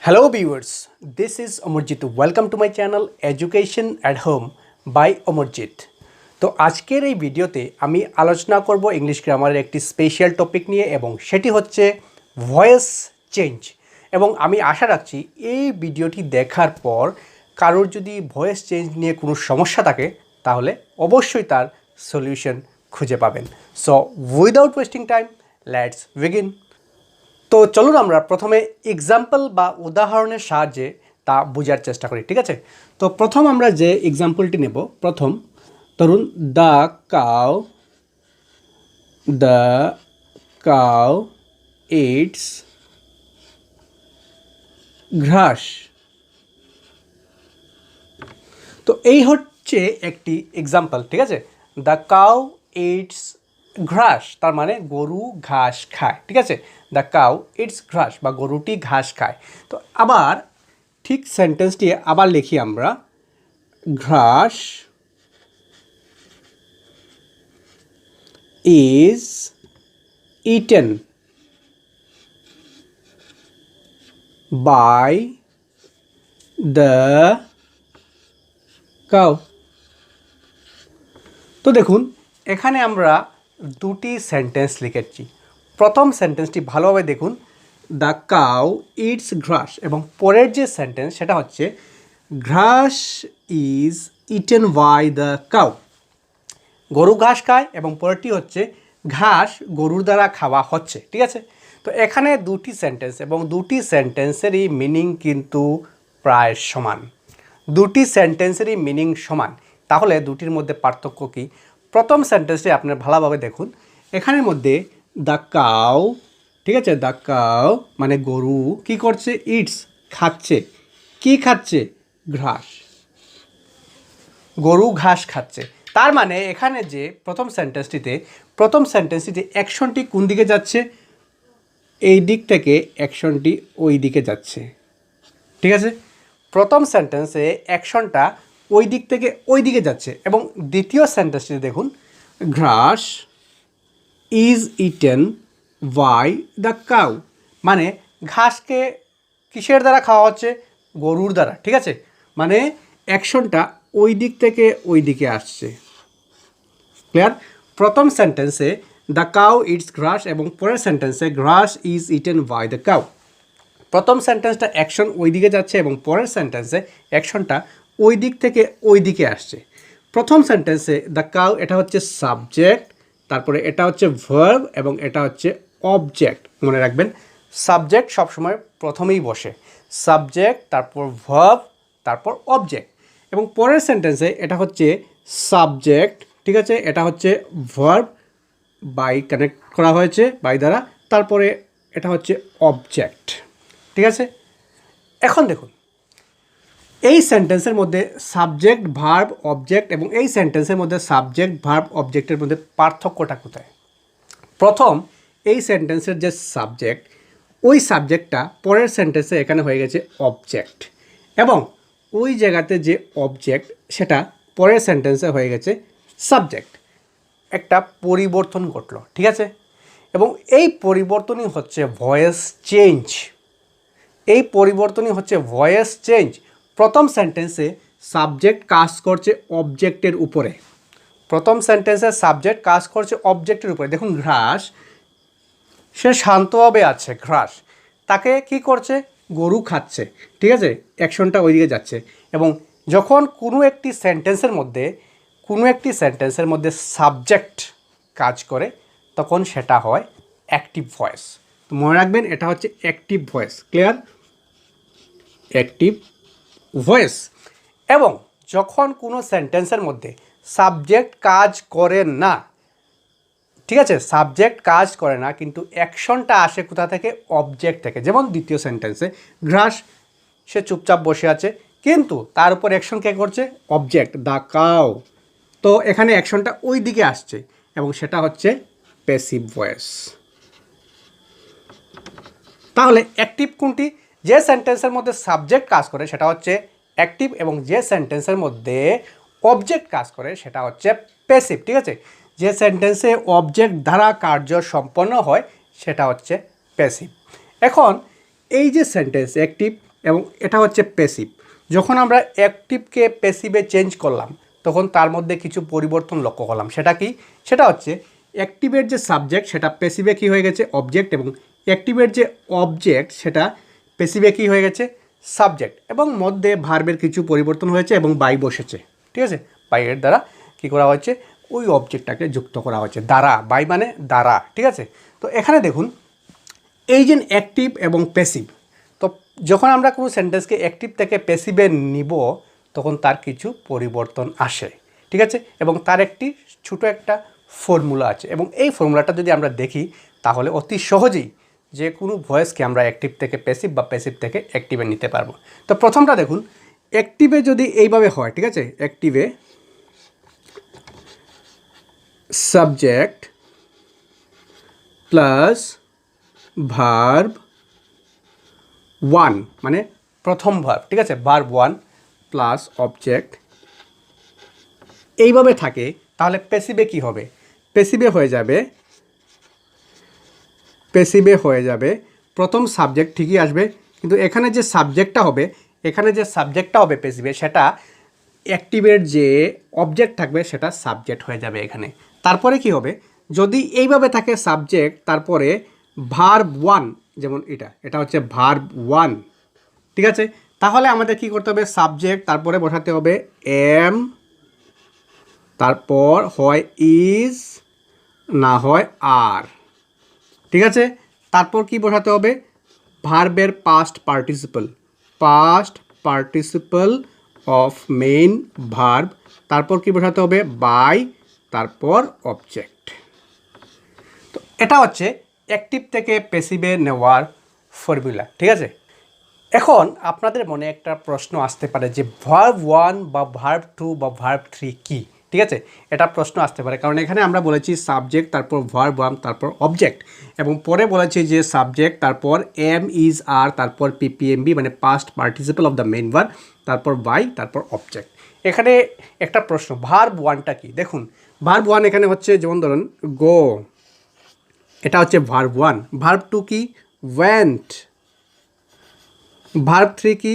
Hello viewers, this is Amarjit. Welcome to my channel Education at Home by Amarjit. তো আজকের এই ভিডিওতে আমি আলোচনা করব ইংলিশ গ্রামারের একটি স্পেশাল টপিক নিয়ে এবং সেটি হচ্ছে ভয়েস চেঞ্জ। এবং আমি আশা রাখছি এই ভিডিওটি দেখার পর কারোর যদি ভয়েস চেঞ্জ নিয়ে কোনো সমস্যা থাকে তাহলে অবশ্যই তার সলিউশন খুঁজে পাবেন। So without wasting time let's begin. তো চলুন আমরা প্রথমে এক্সাম্পল বা উদাহরণের সাহায্যে তা বোঝার চেষ্টা করি, ঠিক আছে? তো প্রথম আমরা যে এক্সাম্পলটি নেব, প্রথম ধরুন দ্য কাউ ইটস ঘাস। তো এই হচ্ছে একটি এক্সাম্পল, ঠিক আছে? দ্য কাউ ইটস ঘাস তার মানে গরু ঘাস খায়, ঠিক আছে? দ্য কাউ ইটস ঘাস বা গরুটি ঘাস খায়। তো আবার ঠিক সেন্টেন্সটি আবার লিখি আমরা, ghas is eaten by the cow. তো দেখুন এখানে আমরা দুটি সেন্টেন্স লিখেছি। প্রথম সেন্টেন্সটি ভালোভাবে দেখুন, দ্য কাউ ইটস ঘাস, এবং পরের যে সেন্টেন্স সেটা হচ্ছে ghas is eaten by the cow. গরু ঘাস খায় এবং পরেরটি হচ্ছে ঘাস গরুর দ্বারা খাওয়া হচ্ছে, ঠিক আছে? তো এখানে দুটি সেন্টেন্স এবং দুটি সেন্টেন্সেরই মিনিং কিন্তু প্রায় সমান। দুটি সেন্টেন্সেরই মিনিং সমান, তাহলে দুটির মধ্যে পার্থক্য কী? প্রথম সেন্টেন্সটি আপনার ভালোভাবে দেখুন, এখানের মধ্যে দ্য কাউ, ঠিক আছে, দ্য কাউ মানে গরু কি করছে? ইটস খাচ্ছে। কি খাচ্ছে? ঘাস। গরু ঘাস খাচ্ছে। তার মানে এখানে যে প্রথম সেন্টেন্সটিতে অ্যাকশনটি কোন দিকে যাচ্ছে? এই দিক থেকে অ্যাকশনটি ওই দিকে যাচ্ছে, ঠিক আছে? প্রথম সেন্টেন্সে অ্যাকশনটা ওই দিক থেকে ওই দিকে যাচ্ছে এবং দ্বিতীয় সেন্টেন্সটিতে দেখুন, ghas is eaten by the cow মানে ঘাসকে কিসের দ্বারা খাওয়া হচ্ছে? গরুর দ্বারা, ঠিক আছে? মানে অ্যাকশনটা ওই দিক থেকে ওই দিকে আসছে। ক্লিয়ার? প্রথম সেন্টেন্সে দ্য কাউ ইটস ঘাস এবং পরের সেন্টেন্সে ghas is eaten by the cow. প্রথম সেন্টেন্সটা অ্যাকশন ওই দিকে যাচ্ছে এবং পরের সেন্টেন্সে অ্যাকশনটা ওই দিক থেকে ওই দিকে আসছে। প্রথম সেন্টেন্সে দ্য কাউ এটা হচ্ছে সাবজেক্ট, তারপরে এটা হচ্ছে ভার্ব এবং এটা হচ্ছে অবজেক্ট। মনে রাখবেন সাবজেক্ট সবসময় প্রথমেই বসে, সাবজেক্ট তারপর ভার্ব তারপর অবজেক্ট। এবং পরের সেন্টেন্সে এটা হচ্ছে সাবজেক্ট, ঠিক আছে, এটা হচ্ছে ভার্ব বাই কানেক্ট করা হয়েছে বাই দ্বারা, তারপরে এটা হচ্ছে অবজেক্ট, ঠিক আছে? এখন দেখুন এই সেন্টেন্সের মধ্যে সাবজেক্ট ভার্ব অবজেক্ট এবং এই সেন্টেন্সের মধ্যে সাবজেক্ট ভার্ব অবজেক্টের মধ্যে পার্থক্যটা কোথায়? প্রথম এই সেন্টেন্সের যে সাবজেক্ট, ওই সাবজেক্টটা পরের সেন্টেন্সে এখানে হয়ে গেছে অবজেক্ট, এবং ওই জায়গাতে যে অবজেক্ট সেটা পরের সেন্টেন্সে হয়ে গেছে সাবজেক্ট। একটা পরিবর্তন ঘটলো, ঠিক আছে? এবং এই পরিবর্তনই হচ্ছে ভয়েস চেঞ্জ। এই পরিবর্তনই হচ্ছে ভয়েস চেঞ্জ। প্রথম সেন্টেন্সে সাবজেক্ট কাজ করছে অবজেক্টের উপরে, প্রথম সেন্টেন্সে সাবজেক্ট কাজ করছে অবজেক্টের উপরে। দেখুন ঘাস, সে শান্তভাবে আছে, ঘাস, তাকে কি করছে? গরু খাচ্ছে, ঠিক আছে? অ্যাকশনটা ওইদিকে যাচ্ছে। এবং যখন কোনো একটি সেন্টেন্সের মধ্যে সাবজেক্ট কাজ করে তখন সেটা হয় অ্যাক্টিভ ভয়েস। তো মনে রাখবেন এটা হচ্ছে active voice. Clear? Active voice. এবং যখন কোনো সেন্টেন্সের মধ্যে সাবজেক্ট কাজ করে না, ঠিক আছে, সাবজেক্ট কাজ করে না কিন্তু অ্যাকশনটা আসে কোথা থেকে? অবজেক্ট থেকে। যেমন দ্বিতীয় সেন্টেন্সে ঘাস, সে চুপচাপ বসে আছে কিন্তু তার উপর অ্যাকশন কে করছে? Object the cow. তো এখানে অ্যাকশনটা ওই দিকে আসছে এবং সেটা হচ্ছে প্যাসিভ ভয়েস। তাহলে অ্যাক্টিভ কোনটি? যে সেন্টেন্সের মধ্যে সাবজেক্ট কাজ করে সেটা হচ্ছে অ্যাক্টিভ, এবং যে সেন্টেন্সের মধ্যে অবজেক্ট কাজ করে সেটা হচ্ছে প্যাসিভ, ঠিক আছে? যে সেন্টেন্সে অবজেক্ট দ্বারা কার্য সম্পন্ন হয় সেটা হচ্ছে প্যাসিভ। এখন এই যে সেন্টেন্স অ্যাক্টিভ এবং এটা হচ্ছে প্যাসিভ। যখন আমরা অ্যাক্টিভকে প্যাসিভে চেঞ্জ করলাম তখন তার মধ্যে কিছু পরিবর্তন লক্ষ্য করলাম। সেটা কি? সেটা হচ্ছে অ্যাক্টিভের যে সাবজেক্ট সেটা প্যাসিভে কী হয়ে গেছে? অবজেক্ট। এবং অ্যাক্টিভের যে অবজেক্ট সেটা প্যাসিভে কী হয়ে গেছে? সাবজেক্ট। এবং মধ্যে ভার্বের কিছু পরিবর্তন হয়েছে এবং বাই বসেছে। ঠিক আছে, বাইয়ের দ্বারা কী করা হয়েছে? ওই অবজেক্টটাকে যুক্ত করা হয়েছে দ্বারা। বাই মানে দ্বারা। ঠিক আছে, তো এখানে দেখুন এই যে অ্যাক্টিভ এবং প্যাসিভ, তো যখন আমরা কোনো সেন্টেন্সকে অ্যাক্টিভ থেকে প্যাসিভে নিব তখন তার কিছু পরিবর্তন আসে। ঠিক আছে, এবং তার একটি ছোটো একটা ফর্মুলা আছে, এবং এই ফর্মুলাটা যদি আমরা দেখি তাহলে অতি সহজেই যে কোনো ভয়েসকে আমরা অ্যাক্টিভ থেকে প্যাসিভ বা প্যাসিভ থেকে অ্যাক্টিভে নিতে পারবো। তো প্রথমটা দেখুন, অ্যাক্টিভে যদি এইভাবে হয়, ঠিক আছে, অ্যাক্টিভে সাবজেক্ট প্লাস ভার্ব ওয়ান, মানে প্রথম ভার্ব, ঠিক আছে, ভার্ব ওয়ান প্লাস অবজেক্ট এইভাবে থাকে, তাহলে প্যাসিভে কি হবে? প্যাসিভে হয়ে যাবে প্রথম সাবজেক্ট ঠিকই আসবে, কিন্তু এখানে যে সাবজেক্টটা হবে প্যাসিভে, সেটা অ্যাক্টিভের যে অবজেক্ট থাকবে সেটা সাবজেক্ট হয়ে যাবে এখানে। তারপরে কি হবে? যদি এইভাবে থাকে সাবজেক্ট তারপরে ভার্ব ওয়ান, যেমন এটা হচ্ছে ভার্ব ওয়ান, ঠিক আছে, তাহলে আমাদের কি করতে হবে? সাবজেক্ট তারপরে বসাতে হবে এম, তারপর হয় ইজ, না হয় আর। ঠিক আছে, তারপর কি বসাতে হবে? ভার্বের past participle of main verb, তারপর কি বসাতে হবে? বাই, তারপর অবজেক্ট। তো এটা হচ্ছে অ্যাক্টিভ থেকে প্যাসিভে নেওয়ার ফর্মুলা। ঠিক আছে, এখন আপনাদের মনে একটা প্রশ্ন আসতে পারে যে ভার্ব ওয়ান বা ভার্ব টু বা ভার্ব থ্রি কী? ঠিক আছে, এটা প্রশ্ন আসতে পারে, কারণ এখানে আমরা বলেছি সাবজেক্ট তারপর ভার্ব ওয়ান তারপর অবজেক্ট, এবং পরে বলেছি যে সাবজেক্ট তারপর এম ইজ আর তারপর পিপিএমবি মানে past participle of the main verb, তারপর বাই, তারপর অবজেক্ট। এখানে একটা প্রশ্ন, ভার্ব ওয়ানটা কি? দেখুন ভার্ব ওয়ান এখানে হচ্ছে, যেমন ধরুন গো, এটা হচ্ছে ভার্ব ওয়ান। ভার্ব টু কি? ওয়েন্ট। ভার্ব থ্রি কি?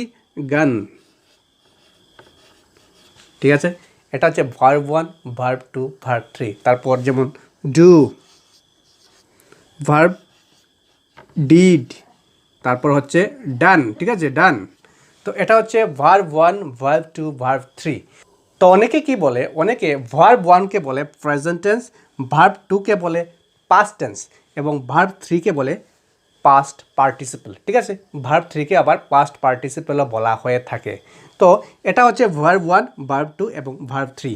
গান। ঠিক আছে, এটা হচ্ছে verb one, verb two, verb three. তারপর যেমন ডু, ভার্ব ডিড, তারপর হচ্ছে ডান। ঠিক আছে, ডান। তো এটা হচ্ছে verb one, verb two, verb three. তো অনেকে কি বলে? অনেকে ভার্ব ওয়ানকে বলে প্রেজেন্ট টেন্স, ভার্ব টুকে বলে পাস্ট টেন্স, এবং ভার্ব থ্রিকে বলে পাস্ট পার্টিসিপল। ঠিক আছে, ভার্ব থ্রিকে আবার পাস্ট পার্টিসিপলও বলা হয়ে থাকে। তো এটা হচ্ছে ভার্ব ওয়ান, ভার্ব টু এবং ভার্ব থ্রি।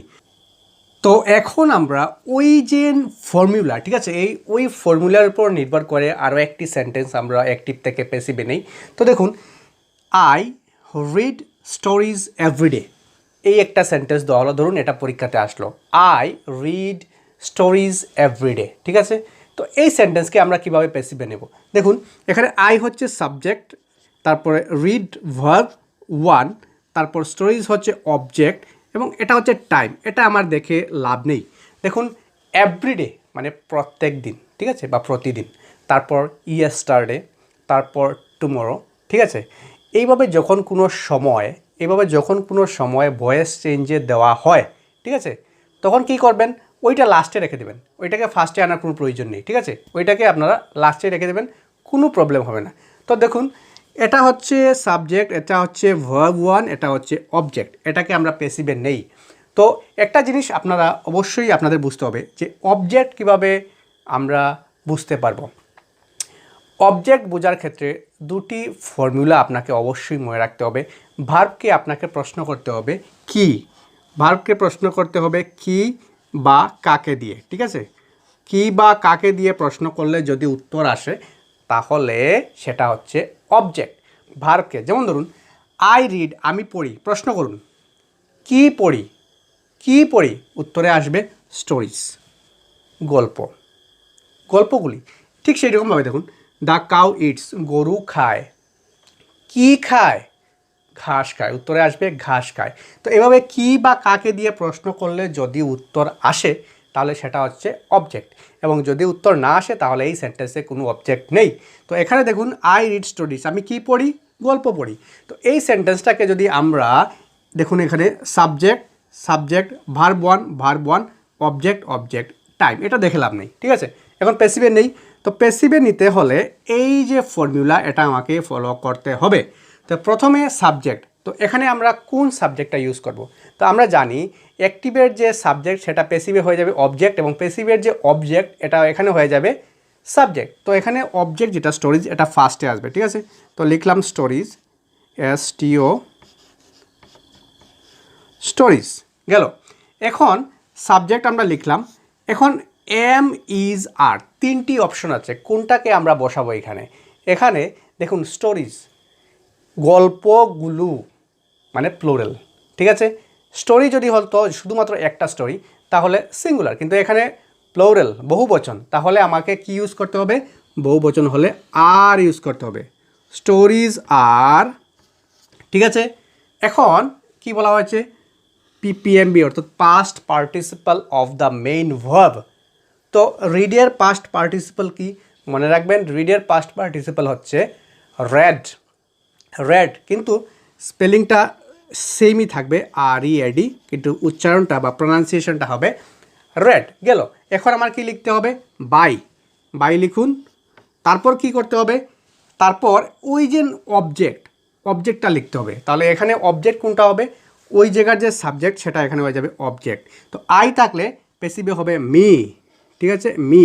তো এখন আমরা ওই যে ফর্মুলা, ঠিক আছে, ওই ফর্মুলার উপর নির্ভর করে আরও একটি সেন্টেন্স আমরা অ্যাক্টিভ থেকে প্যাসিভে নেই। তো দেখুন, আই রিড স্টোরিজ এভরিডে, এই একটা সেন্টেন্স দেওয়া হলো, ধরুন এটা পরীক্ষাতে আসলো, আই রিড স্টোরিজ এভরিডে। ঠিক আছে, তো এই সেন্টেন্সকে আমরা কীভাবে প্যাসিভে নেব? দেখুন এখানে আই হচ্ছে সাবজেক্ট, তারপরে রিড ভার্ব ওয়ান, তারপর স্টোরিজ হচ্ছে অবজেক্ট, এবং এটা হচ্ছে টাইম। এটা আমার দেখে লাভ নেই। দেখুন এভরিডে মানে প্রত্যেক দিন, ঠিক আছে, বা প্রতিদিন, তারপর ইয়েস্টারডে, তারপর টুমরো। ঠিক আছে, এইভাবে যখন কোনো সময় ভয়েস চেঞ্জে দেওয়া হয়, ঠিক আছে, তখন কি করবেন? ওইটা লাস্টে রেখে দেবেন, ওইটাকে ফার্স্টে আনার কোনো প্রয়োজন নেই। ঠিক আছে, ওইটাকে আপনারা লাস্টে রেখে দেবেন, কোনো প্রবলেম হবে না। তো দেখুন এটা হচ্ছে সাবজেক্ট, এটা হচ্ছে ভার্ব ওয়ান, এটা হচ্ছে অবজেক্ট, এটাকে আমরা প্যাসিভে নেই। তো একটা জিনিস আপনারা অবশ্যই আপনাদের বুঝতে হবে যে অবজেক্ট কিভাবে আমরা বুঝতে পারবো। অবজেক্ট বোঝার ক্ষেত্রে দুটি ফর্মুলা আপনাকে অবশ্যই মনে রাখতে হবে। ভার্বকে আপনাকে প্রশ্ন করতে হবে কি, ভার্বকে প্রশ্ন করতে হবে কি বা কাকে দিয়ে। ঠিক আছে, কি বা কাকে দিয়ে প্রশ্ন করলে যদি উত্তর আসে তাহলে সেটা হচ্ছে অবজেক্ট। ভার্বকে, যেমন ধরুন আই রিড, আমি পড়ি, প্রশ্ন করুন কি পড়ি, উত্তরে আসবে স্টোরিজ, গল্পগুলি। ঠিক সেই রকমভাবে দেখুন দ্য কাউ ইটস, গরু খায়, কি খায়? ঘাস খায়, উত্তরে আসবে ঘাস খায়। তো এভাবে কি বা কাকে দিয়ে প্রশ্ন করলে যদি উত্তর আসে তাহলে সেটা হচ্ছে অবজেক্ট, এবং যদি উত্তর না আসে তাহলে এই সেন্টেন্সে কোনো অবজেক্ট নেই। তো এখানে দেখুন আই রিড স্টোরিজ, আমি কি পড়ি? গল্প পড়ি। তো এই সেন্টেন্সটাকে যদি আমরা দেখুন এখানে subject subject verb one object object time, এটা দেখে লাভ নেই, ঠিক আছে। এখন প্যাসিভে নেই, তো প্যাসিভে নিতে হলে এই যে ফর্মুলা এটা আমাকে ফলো করতে হবে। তো প্রথমে সাবজেক্ট, তো এখানে আমরা কোন সাবজেক্টটা ইউজ করব? তো আমরা জানি অ্যাক্টিভের যে সাবজেক্ট সেটা প্যাসিভে হয়ে যাবে অবজেক্ট, এবং প্যাসিভের যে অবজেক্ট এটা এখানে হয়ে যাবে সাবজেক্ট। তো এখানে অবজেক্ট যেটা স্টোরিজ এটা ফার্স্টে আসবে, ঠিক আছে। তো লিখলাম স্টোরিজ, STO স্টোরিজ গেল। এখন সাবজেক্ট আমরা লিখলাম। এখন এম ইজ আর, তিনটি অপশন আছে, কোনটাকে আমরা বসাবো এখানে? এখানে দেখুন স্টোরিজ, গল্পগুলো মানে প্লুরাল, ঠিক আছে। স্টোরি যদি হতো শুধুমাত্র একটা স্টোরি তাহলে সিঙ্গুলার, কিন্তু এখানে প্লুরাল বহুবচন, তাহলে আমাকে কি ইউজ করতে হবে? বহুবচন হলে আর ইউজ করতে হবে, স্টোরিজ আর, ঠিক আছে। এখন কি বলা হয়েছে? PPMB অর্থাৎ past participle of the main verb. তো রিডের পাস্ট পার্টিসিপাল কি মনে রাখবেন? রিডের পাস্ট পার্টিসিপাল হচ্ছে রেড, রেড, কিন্তু স্পেলিংটা সেমই থাকবে READ, কিন্তু উচ্চারণটা বা প্রনাউন্সিয়েশনটা হবে রেড গেল। এখন আমার কি লিখতে হবে? বাই, বাই লিখুন। তারপর কি করতে হবে? তারপর ওই যে অবজেক্টটা লিখতে হবে। তাহলে এখানে অবজেক্ট কোনটা হবে? ওই জায়গার যে সাবজেক্ট সেটা এখানে হয়ে যাবে অবজেক্ট। তো আই থাকলে প্যাসিভে হবে মি, ঠিক আছে, মি।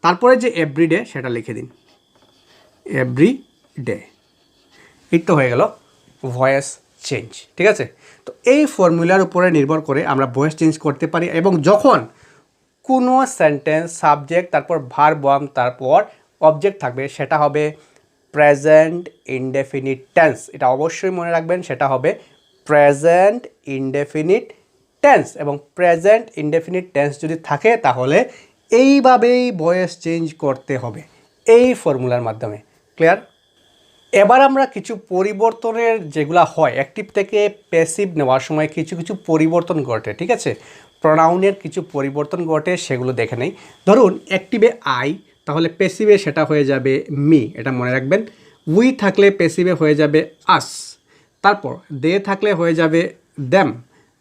তারপরে যে এভরিডে সেটা লিখে দিন, এভরিডে। এই তো হয়ে গেল ভয়েস চেঞ্জ, ঠিক আছে। তো এই ফর্মুলার উপরে নির্ভর করে আমরা ভয়েস চেঞ্জ করতে পারি, এবং যখন কোনো সেন্টেন্স সাবজেক্ট তারপর ভার্ব তারপর অবজেক্ট থাকবে সেটা হবে প্রেজেন্ট ইনডেফিনিট টেন্স। এটা অবশ্যই মনে রাখবেন, সেটা হবে প্রেজেন্ট ইনডেফিনিট টেন্স। এবং প্রেজেন্ট ইনডেফিনিট টেন্স যদি থাকে তাহলে এইভাবেই ভয়েস চেঞ্জ করতে হবে, এই ফর্মুলার মাধ্যমে। ক্লিয়ার? এবার আমরা কিছু পরিবর্তনের যেগুলো হয় অ্যাক্টিভ থেকে প্যাসিভ নেওয়ার সময় কিছু কিছু পরিবর্তন ঘটে, ঠিক আছে, প্রোনাউনের কিছু পরিবর্তন ঘটে, সেগুলো দেখে নেই। ধরুন অ্যাক্টিভে আই, তাহলে প্যাসিভে সেটা হয়ে যাবে মি, এটা মনে রাখবেন। উই থাকলে প্যাসিভে হয়ে যাবে আস, তারপর দে থাকলে হয়ে যাবে দেম,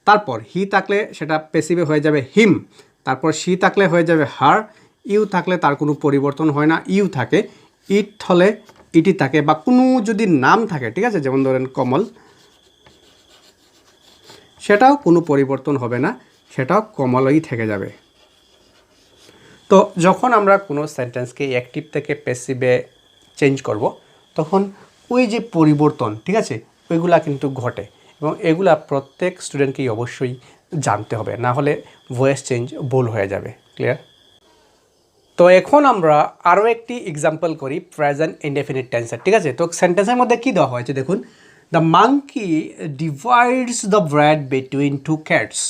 তারপর হি থাকলে সেটা প্যাসিভে হয়ে যাবে হিম, তারপর শি থাকলে হয়ে যাবে হার, ইউ থাকলে তার কোনো পরিবর্তন হয় না, ইউ থাকে, ইট হলে ইটি থাকে, বা কোনো যদি নাম থাকে, ঠিক আছে, যেমন ধরেন কমল, সেটাও কোনো পরিবর্তন হবে না, সেটাও কমলই থেকে যাবে। তো যখন আমরা কোনো সেন্টেন্সকে অ্যাক্টিভ থেকে প্যাসিভে চেঞ্জ করব তখন ওই যে পরিবর্তন, ঠিক আছে, ওইগুলা কিন্তু ঘটে, এবং এগুলা প্রত্যেক স্টুডেন্টকেই অবশ্যই জানতে হবে, না হলে ভয়েস চেঞ্জ ভুল হয়ে যাবে। ক্লিয়ার? তো এখন আমরা আরও একটি এক্সাম্পল করি প্রেজেন্ট ইনডেফিনিট টেন্সের, ঠিক আছে। তো সেন্টেন্সের মধ্যে কী দেওয়া হয়েছে দেখুন, the monkey divides the bread between two cats,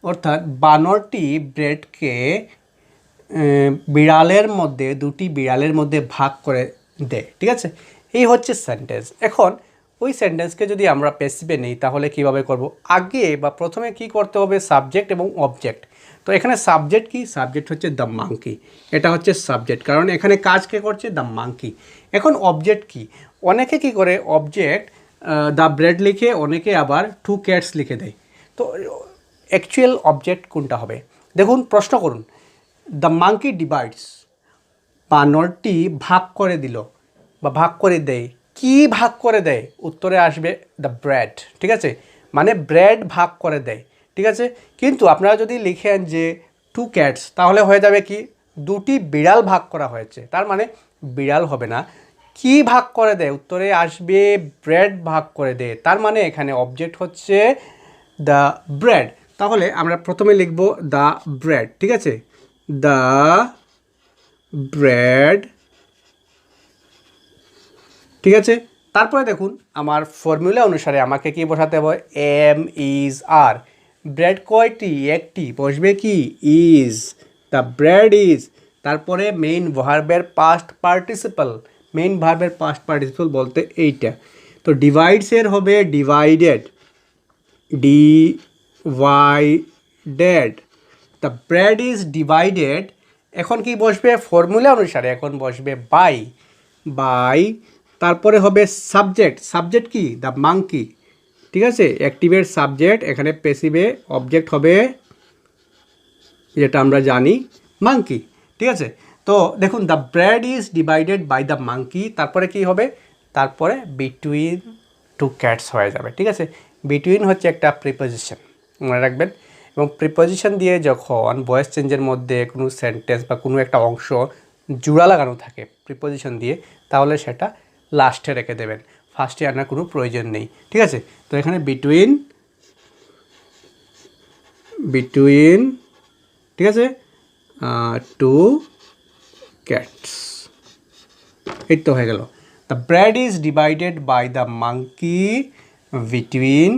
অর্থাৎ বানরটি ব্রেডকে দুটি বিড়ালের মধ্যে ভাগ করে দেয়, ঠিক আছে। এই হচ্ছে সেন্টেন্স। এখন ওই সেন্টেন্সকে যদি আমরা প্যাসিভে নেই তাহলে কিভাবে করব? আগে বা প্রথমে কি করতে হবে? সাবজেক্ট এবং অবজেক্ট। তো এখানে সাবজেক্ট কি? সাবজেক্ট হচ্ছে দ্য মাঙ্কি, এটা হচ্ছে সাবজেক্ট, কারণ এখানে কাজ কে করছে? The monkey. এখন অবজেক্ট কি? অনেকে কি করে অবজেক্ট দ্য ব্রেড লিখে, অনেকে আবার টু ক্যাটস লিখে দেয়। তো অ্যাকচুয়াল অবজেক্ট কোনটা হবে? দেখুন, প্রশ্ন করুন, দ্য মাঙ্কি ডিভাইডস, বানরটি ভাগ করে দিল বা ভাগ করে দেয়। কি ভাগ করে দেয়? উত্তরে আসবে দ্য ব্রেড, ঠিক আছে, মানে ব্রেড ভাগ করে দেয়, ঠিক আছে। কিন্তু আপনারা যদি লিখেন যে টু ক্যাটস তাহলে হয়ে যাবে কি? দুটি বিড়াল ভাগ করা হয়েছে, তার মানে বিড়াল হবে না। কি ভাগ করে দেয়? উত্তরে আসবে ব্রেড ভাগ করে দেয়, তার মানে এখানে অবজেক্ট হচ্ছে দ্য ব্রেড। তাহলে আমরা প্রথমে লিখব দ্য ব্রেড, ঠিক আছে, দ্য ব্রেড, ঠিক আছে। তারপরে দেখুন আমার ফর্মুলা অনুসারে আমাকে কি বসাতে হবে? M is R. ব্রেড কয়টি? একটি, বসবে কি? Is, the bread is. তারপরে মেইন ভার্বের পাস্ট পার্টিসিপাল, মেইন ভার্বের পাস্ট পার্টিসিপাল বলতে এইটা। তো ডিভাইডসের হবে divided, divided, the bread is divided. এখন কি বসবে? ফর্মুলা অনুসারে এখন বসবে বাই, বাই তারপরে হবে সাবজেক্ট। সাবজেক্ট কি? The monkey. ঠিক আছে, অ্যাক্টিভের সাবজেক্ট, এখানে প্যাসিভে অবজেক্ট হবে যেটা আমরা জানি মাঙ্কি। ঠিক আছে, তো দেখুন the bread is divided by the monkey, তারপরে কি হবে? তারপরে বিটুইন টু ক্যাটস হয়ে যাবে। ঠিক আছে, বিটুইন হচ্ছে একটা প্রিপোজিশন, মনে রাখবেন। এবং প্রিপোজিশন দিয়ে যখন ভয়েস চেঞ্জের মধ্যে কোনো সেন্টেন্স বা কোনো একটা অংশ জোড়া লাগানো থাকে প্রিপোজিশন দিয়ে, তাহলে সেটা লাস্টে রেখে দেবেন, ফার্স্টে আনার কোনো প্রয়োজন নেই। ঠিক আছে, তো এখানে বিটুইন, ঠিক আছে, টু ক্যাটস, এই তো হয়ে গেল। The bread is divided by the monkey between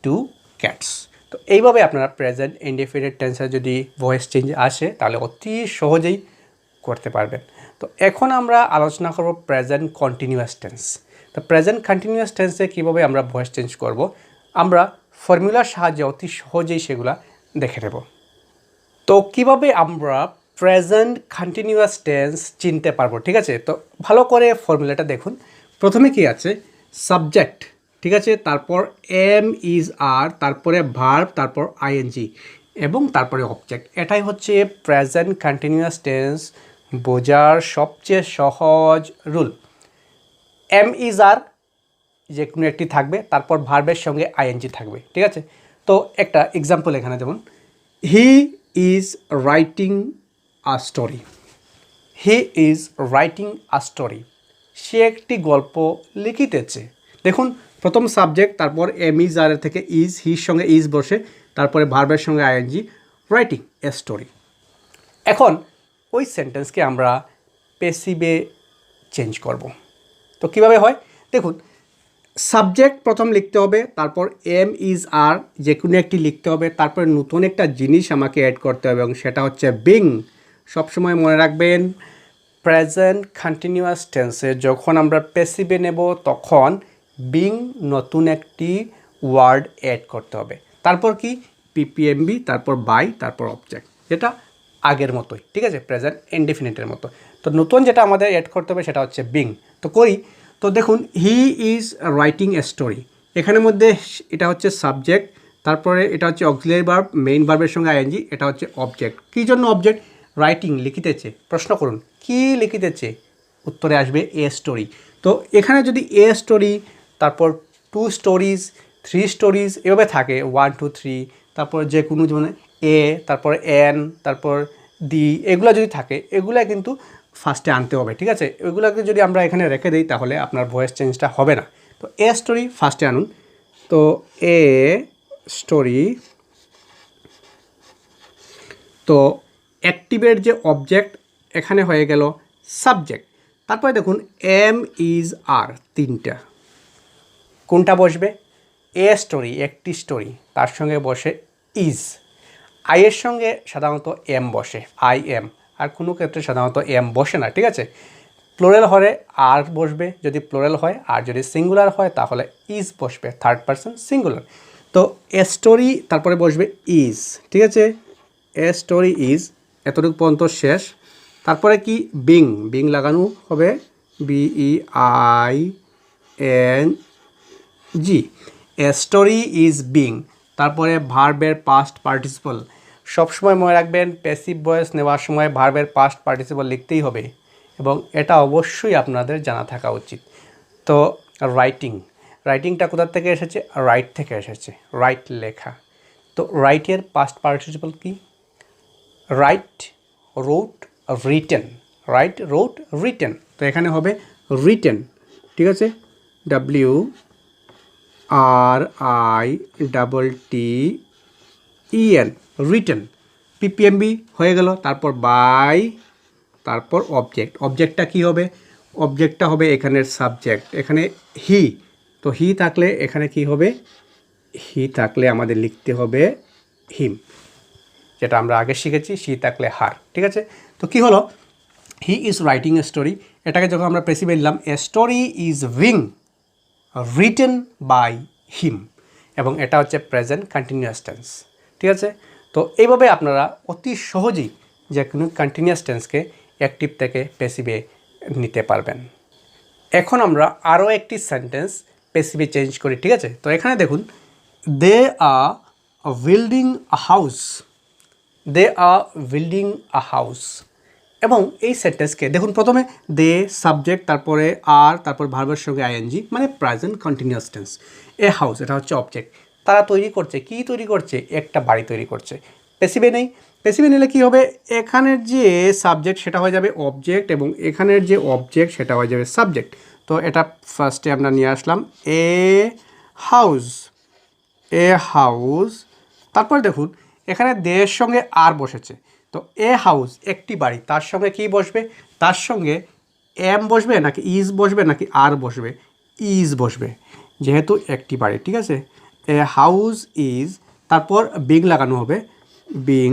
two cats. তো এইভাবে আপনারা প্রেজেন্ট ইনডেফিনিট টেন্সে যদি ভয়েস চেঞ্জ আসে তাহলে অতি সহজেই করতে পারবেন। তো এখন আমরা আলোচনা করব প্রেজেন্ট কন্টিনিউয়াস টেন্স। তো প্রেজেন্ট কন্টিনিউয়াস টেন্সে কীভাবে আমরা ভয়েস চেঞ্জ করব, আমরা ফর্মুলার সাহায্যে অতি সহজেই সেগুলা দেখে নেব। তো কীভাবে আমরা প্রেজেন্ট কন্টিনিউয়াস টেন্স চিনতে পারবো? ঠিক আছে, তো ভালো করে ফর্মুলাটা দেখুন। প্রথমে কি আছে? সাবজেক্ট, ঠিক আছে, তারপর এম ইজ আর, তারপরে ভার্ব, তারপর আইএনজি এবং তারপরে অবজেক্ট। এটাই হচ্ছে প্রেজেন্ট কন্টিনিউয়াস টেন্স বোঝার সবচেয়ে সহজ রুল। এম ইজ আর যে কোনো একটি থাকবে, তারপর ভার্বের সঙ্গে আইএনজি থাকবে। ঠিক আছে, তো একটা এক্সাম্পল এখানে যেমন he is writing a story. He is writing a story, সে একটি গল্প লিখিতেছে। দেখুন প্রথম সাবজেক্ট, তারপর এম ইজ আর থেকে ইজ, হির সঙ্গে ইজ বসে, তারপরে ভার্বের সঙ্গে আইএনজি, রাইটিং এ স্টোরি। এখন ওই সেন্টেন্সকে আমরা প্যাসিভে চেঞ্জ করব। তো কীভাবে হয় দেখুন, সাবজেক্ট প্রথম লিখতে হবে, তারপর এম ইজ আর যে কোনো একটি লিখতে হবে, তারপরে নতুন একটা জিনিস আমাকে অ্যাড করতে হবে এবং সেটা হচ্ছে বিং। সবসময় মনে রাখবেন প্রেজেন্ট কন্টিনিউয়াস টেন্সে যখন আমরা প্যাসিভে নেব তখন বিং নতুন একটি ওয়ার্ড অ্যাড করতে হবে। তারপর কি? পিপিএমবি, তারপর বাই, তারপর অবজেক্ট, যেটা আগের মতোই। ঠিক আছে, প্রেজেন্ট ইনডেফিনিটের মতো। তো নতুন যেটা আমাদের অ্যাড করতে হবে সেটা হচ্ছে বিং। তো করি, তো দেখুন হি ইজ রাইটিং এ স্টোরি, এখানের মধ্যে এটা হচ্ছে সাবজেক্ট, তারপরে এটা হচ্ছে অক্সিলারি ভার্ব, মেইন ভার্বের সঙ্গে আইএনজি, এটা হচ্ছে অবজেক্ট। কী জন্য অবজেক্ট? রাইটিং, লিখিতেছে। প্রশ্ন করুন কি লিখিতেছে? উত্তরে আসবে এ স্টোরি। তো এখানে যদি এ স্টোরি, তারপর 2 স্টোরিজ, 3 স্টোরিজ এভাবে থাকে, 1 2 3, তারপর যে কোনো যেমন এ, তারপর এন, তারপর দি, এগুলো যদি থাকে এগুলো কিন্তু ফার্স্টে আনতে হবে। ঠিক আছে, এগুলোকে যদি আমরা এখানে রেখে দিই তাহলে আপনার ভয়েস চেঞ্জটা হবে না। তো এ স্টোরি ফার্স্টে আনুন। তো এ স্টোরি, তো অ্যাক্টিভের যে অবজেক্ট এখানে হয়ে গেল সাবজেক্ট। তারপরে দেখুন এম ইজ আর, তিনটা, কোনটা বসবে? এ স্টোরি, একটি স্টোরি, তার সঙ্গে বসে ইজ। আইয়ের সঙ্গে সাধারণত এম বসে, আই এম, আর কোনো ক্ষেত্রে সাধারণত এম বসে না। ঠিক আছে, প্লোরাল হলে আর বসবে যদি প্লোরাল হয়, আর যদি সিঙ্গুলার হয় তাহলে ইজ বসবে, থার্ড পারসন সিঙ্গুলার। তো এ স্টোরি তারপরে বসবে ইজ। ঠিক আছে, এ স্টোরি ইজ, এতটুকু পর্যন্ত শেষ। তারপরে কি? বিং, বিং লাগানো হবে, BEING, A story is being. তারপরে ভার্বের পাস্ট পার্টিসিপল, সবসময় মনে রাখবেন প্যাসিভ ভয়েস নেওয়ার সময় ভার্বের পাস্ট পার্টিসিপল লিখতেই হবে এবং এটা অবশ্যই আপনাদের জানা থাকা উচিত। তো রাইটিং, রাইটিংটা কোথা থেকে এসেছে? রাইট থেকে এসেছে, রাইট লেখা। তো রাইটের পাস্ট পার্টিসিপল কি? Write, wrote, written. Write, wrote, written. তো এখানে হবে রিটেন। ঠিক আছে, WRITTEN, রিটেন। PPMB হয়ে গেল। তারপর বাই, তারপর অবজেক্ট। অবজেক্টটা কি হবে? অবজেক্টটা হবে এখানের সাবজেক্ট, এখানে হি। তো হি থাকলে এখানে কি হবে? হি থাকলে আমাদের লিখতে হবে হিম, যেটা আমরা আগে শিখেছি, শি থাকলে হার। ঠিক আছে, তো কি হলো? He is writing a story, এটাকে যখন আমরা প্যাসিভে নিলাম, a story is being written by him, এবং এটা হচ্ছে প্রেজেন্ট কন্টিনিউয়াস টেন্স। ঠিক আছে, তো এইভাবে আপনারা অতি সহজেই যে কোনো কন্টিনিউয়াস টেন্সকে অ্যাক্টিভ থেকে প্যাসিভে নিতে পারবেন। এখন আমরা আরও একটি সেন্টেন্স পেসিভে চেঞ্জ করি, ঠিক আছে? তো এখানে দেখুন, they are building a house, they are building a house. এবং এই সেন্টেন্সকে দেখুন, প্রথমে দে সাবজেক্ট, তারপরে আর, তারপর ভার্বের সঙ্গে আইএনজি, মানে present continuous tense. A house এটা হচ্ছে অবজেক্ট, তারা তৈরি করছে, কি তৈরি করছে? একটা বাড়ি তৈরি করছে। পেসিভে নেই, পেসিভে নিলে কী হবে? এখানের যে সাবজেক্ট সেটা হয়ে যাবে অবজেক্ট, এবং এখানের যে অবজেক্ট সেটা হয়ে যাবে সাবজেক্ট। তো এটা ফার্স্টে আমরা নিয়ে আসলাম এ হাউস, এ হাউস। তারপর দেখুন এখানে দেয়ের সঙ্গে আর বসেছে, তো এ হাউস একটি বাড়ি, তার সঙ্গে কি বসবে? তার সঙ্গে এম বসবে নাকি ইজ বসবে নাকি আর বসবে? ইজ বসবে, যেহেতু একটি বাড়ি, ঠিক আছে? এ হাউস ইজ, তারপর বিং লাগানো হবে, বিং,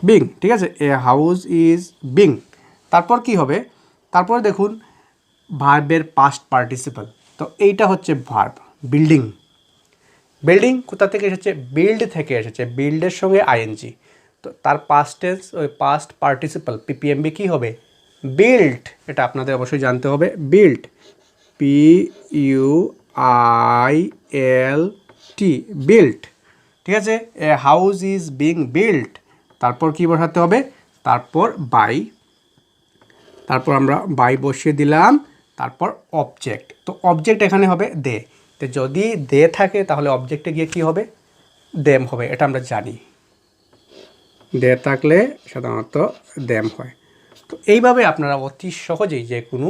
বিং, ঠিক আছে? A house is being. তারপর কি হবে? তারপর দেখুন ভার্বের পাস্ট পার্টিসিপল, তো এইটা হচ্ছে ভার্ব বিল্ডিং। বিল্ডিং কোথা থেকে এসেছে? বিল্ড থেকে এসেছে, বিল্ডের সঙ্গে আইএনজি, তো তার পাস্ট টেন্স, ওই পাস্ট পার্টিসিপল পিপিএমবি কী হবে? বিল্ড। এটা আপনাদের অবশ্যই জানতে হবে, বিল্ড, PUILT, বিল্ড, ঠিক আছে? A house is being build. তারপর কি বসাতে হবে? তারপর বাই, তারপর আমরা বাই বসিয়ে দিলাম, তারপর অবজেক্ট। তো অবজেক্ট এখানে হবে দে, তো যদি দে থাকে তাহলে অবজেক্টে গিয়ে কি হবে? দেম হবে, এটা আমরা জানি। দে থাকলে সাধারণত দেম হয়। তো এইভাবে আপনারা অতি সহজেই যে কোনো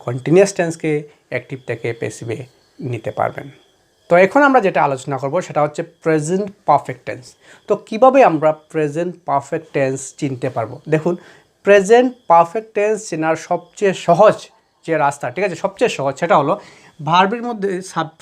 কন্টিনিউয়াস টেন্সকে অ্যাক্টিভ থেকে প্যাসিভে নিতে পারবেন। তো এখন আমরা যেটা আলোচনা করব সেটা হচ্ছে প্রেজেন্ট পারফেক্ট টেন্স। তো কিভাবে আমরা প্রেজেন্ট পারফেক্ট টেন্স চিনতে পারবো? দেখুন, প্রেজেন্ট পারফেক্ট টেন্স চেনার সবচেয়ে সহজ যে রাস্তা, ঠিক আছে, সবচেয়ে সহজ, সেটা হলো ভার্বের মধ্যে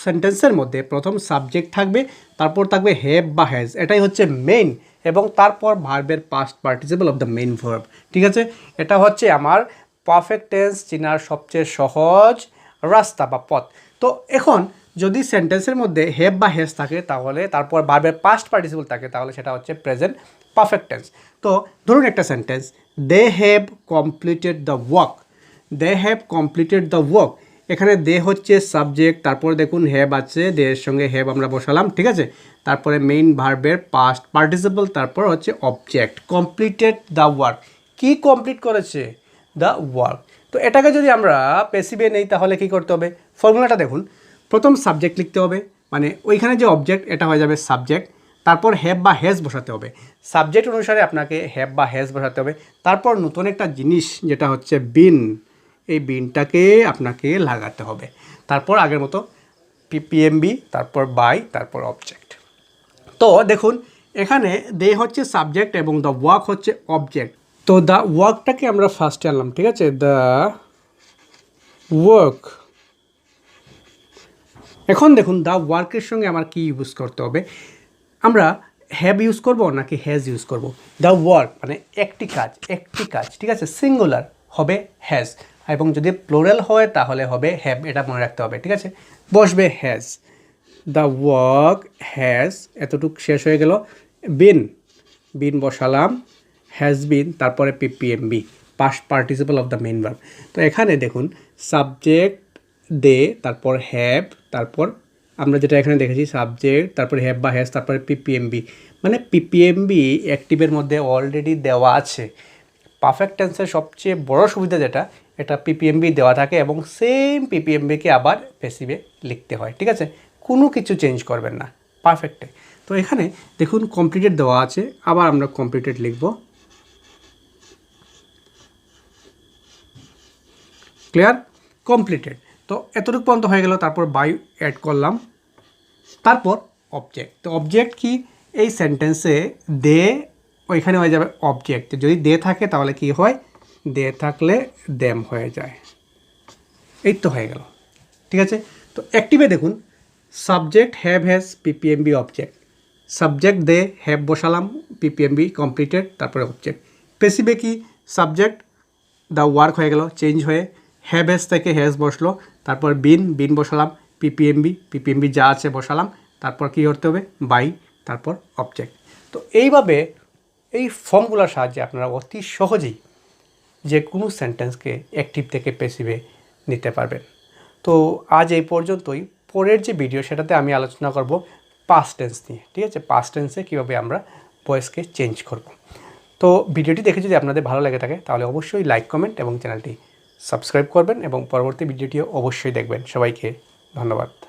সেন্টেন্সের মধ্যে প্রথম সাবজেক্ট থাকবে, তারপর থাকবে হ্যাভ বা হ্যাজ, এটাই হচ্ছে মেইন, এবং তারপর ভার্বের past participle of the main verb, ঠিক আছে? এটা হচ্ছে আমার পারফেক্ট টেন্স চেনার সবচেয়ে সহজ রাস্তা বা পথ। তো এখন যদি সেন্টেন্সের মধ্যে হ্যাভ বা হ্যাজ থাকে, তাহলে তারপর ভার্বের পাস্ট পার্টিসিপল থাকে, তাহলে সেটা হচ্ছে প্রেজেন্ট পারফেক্ট টেন্স। তো ধরুন একটা sentence, they have completed the work, they have completed the work. এখানে দে হচ্ছে সাবজেক্ট, তারপর দেখুন হ্যাভ আছে, দের সঙ্গে হ্যাভ আমরা বসালাম, ঠিক আছে? তারপরে মেইন ভার্বের পাস্ট পার্টিসিপল, তারপর হচ্ছে অবজেক্ট, কমপ্লিটেড দ্য ওয়ার্ক। কি কমপ্লিট করেছে? The work. তো এটাকে যদি আমরা প্যাসিভে নেই তাহলে কি করতে হবে? ফর্মুলাটা দেখুন, প্রথম সাবজেক্ট লিখতে হবে, মানে ওইখানে যে অবজেক্ট এটা হয়ে যাবে সাবজেক্ট, তারপর হ্যাভ বা হ্যাজ বসাতে হবে, সাবজেক্ট অনুসারে আপনাকে হ্যাভ বা হ্যাজ বসাতে হবে। তারপর নতুন একটা জিনিস যেটা হচ্ছে বিন, এই বিনটাকে আপনাকে লাগাতে হবে। তারপর আগের মতো পিপিএমবি, তারপর বাই, তারপর অবজেক্ট। তো দেখুন এখানে দে হচ্ছে সাবজেক্ট এবং দ্য ওয়ার্ক হচ্ছে অবজেক্ট। তো দ্য ওয়ার্কটাকে আমরা ফার্স্টে আনলাম, ঠিক আছে? The work. এখন দেখুন দ্য ওয়ার্কের সঙ্গে আমার কি ইউজ করতে হবে? আমরা হ্যাভ ইউজ করব নাকি হ্যাজ ইউজ করব? দ্য ওয়ার্ক মানে একটি কাজ, একটি কাজ, ঠিক আছে? সিঙ্গুলার হবে হ্যাজ, এবং যদি প্লোরাল হয় তাহলে হবে হ্যাভ, এটা মনে রাখতে হবে, ঠিক আছে? বসবে হ্যাজ, দ্য ওয়ার্ক হ্যাজ, এতটুকু শেষ হয়ে গেল। বিন, বিন বসালাম, হ্যাজ বিন, তারপরে PPMB, past participle of the main verb. তো এখানে দেখুন সাবজেক্ট দে, তারপর হ্যাভ, তারপর আমরা যেটা এখানে দেখেছি সাবজেক্ট, তারপর হ্যাভ বা হ্যাজ, তারপরে পিপিএমবি, মানে পিপিএমবি অ্যাক্টিভের মধ্যে অলরেডি দেওয়া আছে। পারফেক্ট টেন্সের সবচেয়ে বড় সুবিধা যেটা, এটা পিপিএমবি দেওয়া থাকে এবং সেম পিপিএমবিকে আবার প্যাসিভে লিখতে হয়, ঠিক আছে? কোনো কিছু চেঞ্জ করবেন না পারফেক্টে। তো এখানে দেখুন কমপ্লিটেড দেওয়া আছে, আবার আমরা কমপ্লিটেড লিখব, ক্লিয়ার? কমপ্লিটেড। তো এতটুকু পর্যন্ত হয়ে গেল, তারপর বাই অ্যাড করলাম, তারপর অবজেক্ট। তো অবজেক্ট কি? এই সেন্টেন্সে দে ওইখানে হয়ে যাবে অবজেক্ট, যদি দে থাকে তাহলে কি হয়? দে থাকলে দেম হয়ে যায়। এই তো হয়ে গেল, ঠিক আছে? তো অ্যাক্টিভে দেখুন subject have has, PPMB object, subject they, have বসালাম, পিপিএমবি কমপ্লিটেড, তারপরে অবজেক্ট। প্যাসিভে কি? সাবজেক্ট দ্য ওয়ার্ক হয়ে গেল চেঞ্জ হয়ে, হ্যাভ হ্যাজ থেকে হ্যাজ বসলো, তারপর বিন, বিন বসালাম, পিপিএমবি, পিপিএমবি যা আছে বসালাম, তারপর কী করতে হবে? বাই, তারপর অবজেক্ট। তো এইভাবে এই ফর্মগুলোর সাহায্যে আপনারা অতি সহজেই যে কোনো সেন্টেন্সকে অ্যাক্টিভ থেকে প্যাসিভে নিতে পারবেন। তো আজ এই পর্যন্তই। পরের যে ভিডিও সেটাতে আমি আলোচনা করব পাস্ট টেন্স নিয়ে, ঠিক আছে? পাস্ট টেন্সে কীভাবে আমরা ভয়েসকে চেঞ্জ করব। তো ভিডিওটি দেখে যদি আপনাদের ভালো লেগে থাকে তাহলে অবশ্যই লাইক, কমেন্ট এবং চ্যানেলটি সাবস্ক্রাইব করবেন এবং পরবর্তী ভিডিওটিও অবশ্যই দেখবেন। সবাইকে ধন্যবাদ।